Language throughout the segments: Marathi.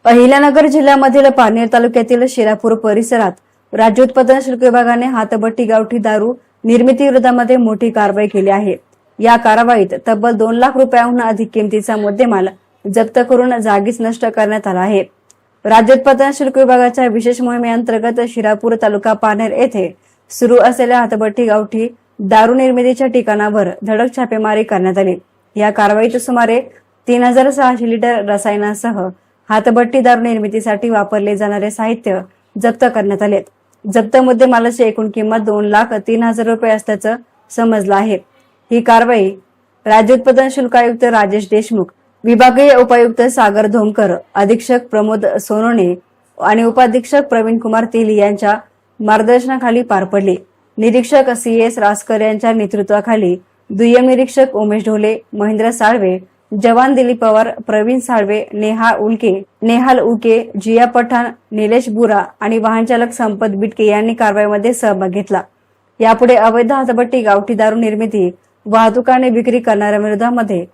अहिल्यानगर जिल्ह्यामधील पारनेर तालुक्यातील शिरापूर परिसरात राज्य उत्पादन शुल्क विभागाने हातभट्टी गावठी दारू निर्मिती विरोधामध्ये मोठी कारवाई केली आहे। या कारवाईत तब्बल 2 लाख रुपयांहून अधिक किमतीचा मुद्देमाल जप्त करून जागीच नष्ट करण्यात आला आहे। राज्य उत्पादन शुल्क विभागाच्या विशेष मोहिमेअंतर्गत शिरापूर तालुका पारनेर येथे सुरू असलेल्या हातभट्टी गावठी दारू निर्मितीच्या ठिकाणावर धडक छापेमारी करण्यात आली। या कारवाईत सुमारे 3600 लिटर रसायनासह हातभट्टी दारू निर्मितीसाठी वापरले जाणारे साहित्य जप्त करण्यात आले। जप्त मुद्देमालाची एकूण किंमत 2,03,000 रुपये असल्याचं समजलं आहे। ही कारवाई राज्य उत्पादन शुल्क आयुक्त राजेश देशमुख, विभागीय उपायुक्त सागर धोमकर, अधीक्षक प्रमोद सोनोने आणि उपाधीक्षक प्रवीण कुमार तेली यांच्या मार्गदर्शनाखाली पार पडली। निरीक्षक CS रासकर यांच्या नेतृत्वाखाली दुय्यम निरीक्षक उमेश ढोले, महेंद्र साळवे, जवान दिलीप पवार, प्रवीण साळवे, नेहाल उके, जिया पठाण, निलेश बुरा आणि वाहनचालक संपत बिटके यांनी कारवाईमध्ये सहभाग घेतला। यापुढे अवैध हातभट्टी गावठी दारू निर्मिती, वाहतूक आणि विक्री करणाऱ्यांविरोधामध्ये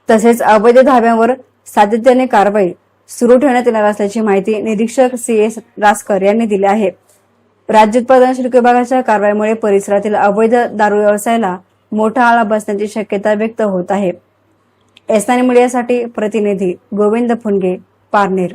तसेच अवैध धाब्यांवर सातत्याने कारवाई सुरू ठेवण्यात येणार असल्याची माहिती निरीक्षक CS रासकर यांनी दिली आहे। राज्य उत्पादन शुल्क विभागाच्या कारवाईमुळे परिसरातील अवैध दारू व्यवसायाला मोठा आळा बसण्याची शक्यता व्यक्त होत आहे। एसनानी मीडियासाठी प्रतिनिधी गोविंद फुनगे, पारनेर।